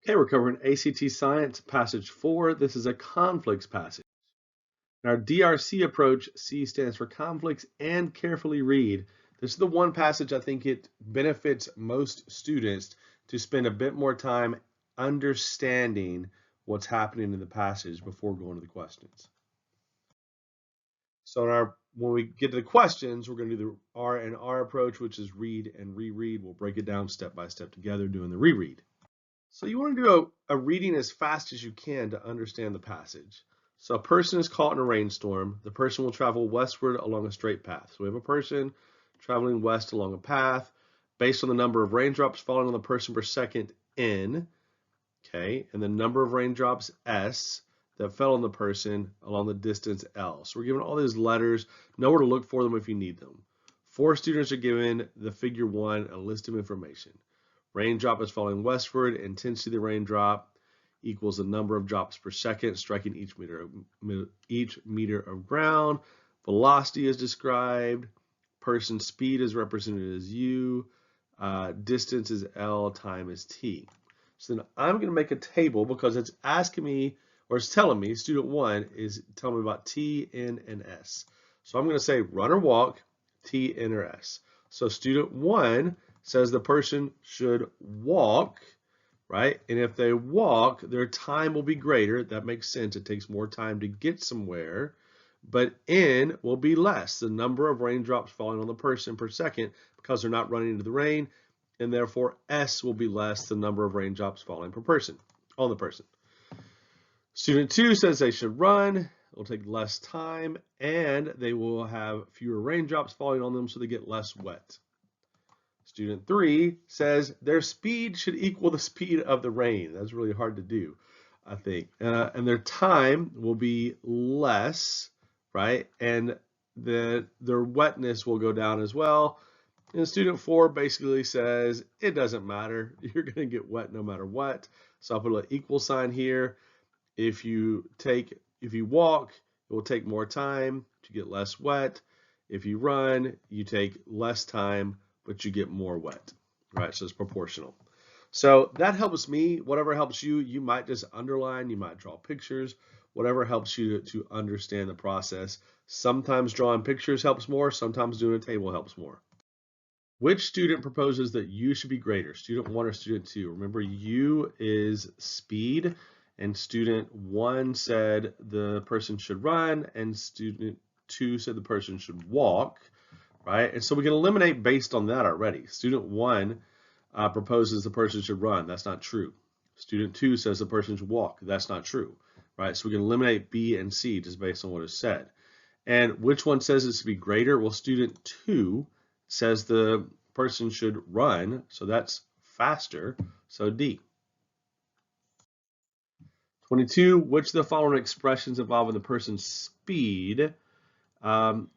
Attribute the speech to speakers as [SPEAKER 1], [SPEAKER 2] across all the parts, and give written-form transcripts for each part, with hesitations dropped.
[SPEAKER 1] Okay, we're covering ACT Science, Passage 4. This is a conflicts passage. In our DRC approach, C stands for conflicts and carefully read. This is the one passage I think it benefits most students to spend a bit more time understanding what's happening in the passage before going to the questions. So when we get to the questions, we're going to do the R and R approach, which is read and reread. We'll break it down step by step together doing the reread. So you want to do a reading as fast as you can to understand the passage. So a person is caught in a rainstorm. The person will travel westward along a straight path. So we have a person traveling west along a path based on the number of raindrops falling on the person per second N, okay, and the number of raindrops S that fell on the person along the distance L. So we're given all these letters. Know where to look for them if you need them. 4 students are given the figure 1, a list of information. Raindrop is falling westward. Intensity of the raindrop equals the number of drops per second striking each meter of ground. Velocity is described. Person speed is represented as U. Distance is L. Time is T. So then I'm going to make a table because it's asking me, or it's telling me, student 1 is telling me about T, N, and S. So I'm going to say run or walk, T, N, or S. So student 1 says the person should walk, right? And if they walk, their time will be greater. That makes sense. It takes more time to get somewhere. But N will be less, the number of raindrops falling on the person per second, because they're not running into the rain. And therefore, S will be less, the number of raindrops falling per person, on the person. Student 2 says they should run. It will take less time, and they will have fewer raindrops falling on them, so they get less wet. Student 3 says their speed should equal the speed of the rain. That's really hard to do, I think. And their time will be less, right? And their wetness will go down as well. And student 4 basically says it doesn't matter. You're going to get wet no matter what. So I'll put an equal sign here. If you walk, it will take more time to get less wet. If you run, you take less time, but you get more wet, right? So it's proportional. So that helps me. Whatever helps you, you might just underline, you might draw pictures, whatever helps you to understand the process. Sometimes drawing pictures helps more, sometimes doing a table helps more. Which student proposes that U should be greater, student 1 or student 2? Remember, U is speed, and student 1 said the person should run, and student 2 said the person should walk, right? And so we can eliminate based on that already. Student 1 proposes the person should run. That's not true. Student 2 says the person should walk. That's not true, right? So we can eliminate B and C just based on what is said. And which one says it should be greater? Well, student 2 says the person should run, so that's faster, so D. 22, which of the following expressions involving the person's speed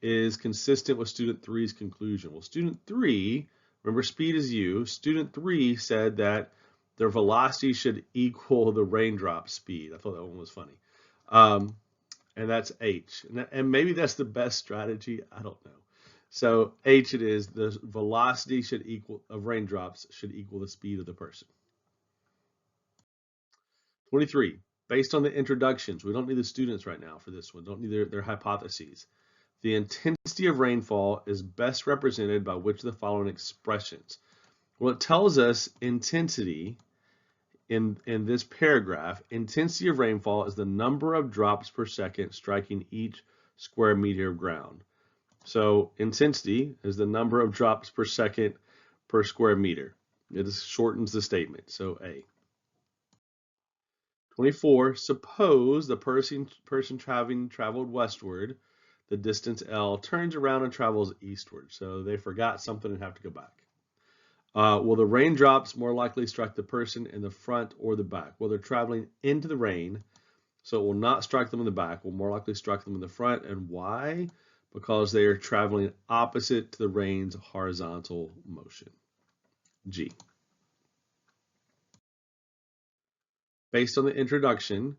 [SPEAKER 1] is consistent with student 3's conclusion? Well, student 3, remember speed is U, student 3 said that their velocity should equal the raindrop speed. I thought that one was funny. And that's H. And maybe that's the best strategy, I don't know. So H it is, the velocity of raindrops should equal the speed of the person. 23, based on the introductions, we don't need the students right now for this one, don't need their hypotheses. The intensity of rainfall is best represented by which of the following expressions? Well, it tells us intensity in this paragraph. Intensity of rainfall is the number of drops per second striking each square meter of ground. So intensity is the number of drops per second per square meter. It shortens the statement, so A. 24, suppose the person traveled westward, the distance L, turns around and travels eastward. So they forgot something and have to go back. Will the raindrops more likely strike the person in the front or the back? Well, they're traveling into the rain, so it will not strike them in the back. It will more likely strike them in the front. And why? Because they are traveling opposite to the rain's horizontal motion. G. Based on the introduction,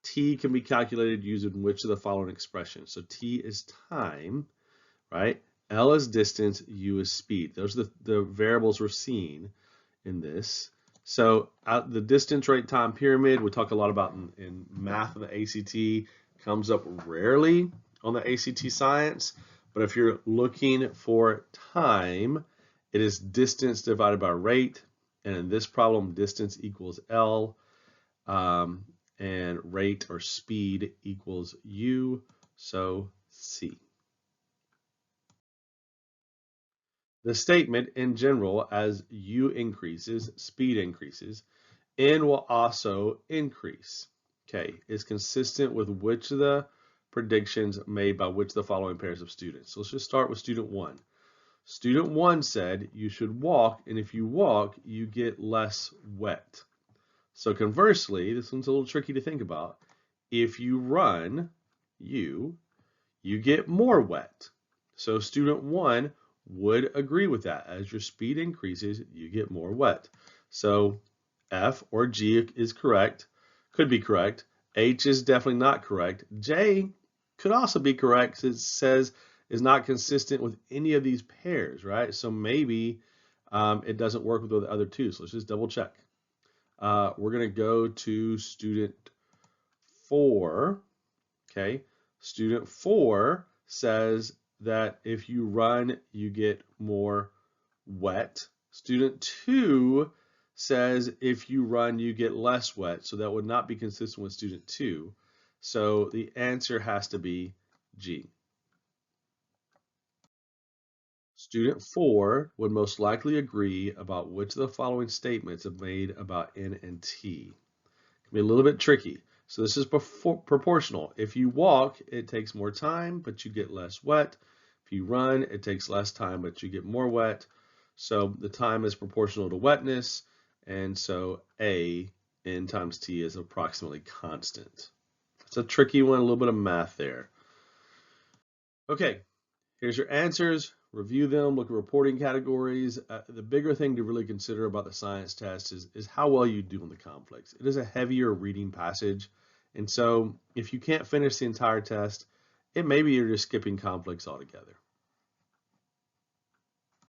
[SPEAKER 1] T can be calculated using which of the following expressions? So T is time, right? L is distance, U is speed. Those are the variables we're seeing in this. So the distance, rate, time pyramid, we talk a lot about in math and the ACT, comes up rarely on the ACT science. But if you're looking for time, it is distance divided by rate. And in this problem, distance equals L, and rate or speed equals U, so C. The statement in general, as U increases, speed increases, N will also increase, okay, is consistent with which of the predictions made by which of the following pairs of students. So let's just start with student one. Student one said you should walk, and if you walk, you get less wet. So conversely, this one's a little tricky to think about. If you run, you get more wet. So student one would agree with that. As your speed increases, you get more wet. So F or G is correct, could be correct. H is definitely not correct. J could also be correct because it says is not consistent with any of these pairs, right? So maybe it doesn't work with the other two. So let's just double check. We're going to go to student 4. Okay, student 4 says that if you run, you get more wet. Student 2 says if you run, you get less wet. So that would not be consistent with student 2. So the answer has to be G. Student 4 would most likely agree about which of the following statements are made about N and T. It can be a little bit tricky. So this is proportional. If you walk, it takes more time, but you get less wet. If you run, it takes less time, but you get more wet. So the time is proportional to wetness, and so A, N times T is approximately constant. It's a tricky one, a little bit of math there. Okay, here's your answers. Review them, look at reporting categories. The bigger thing to really consider about the science test is how well you do on the conflicts. It is a heavier reading passage, and so if you can't finish the entire test, it may be you're just skipping conflicts altogether.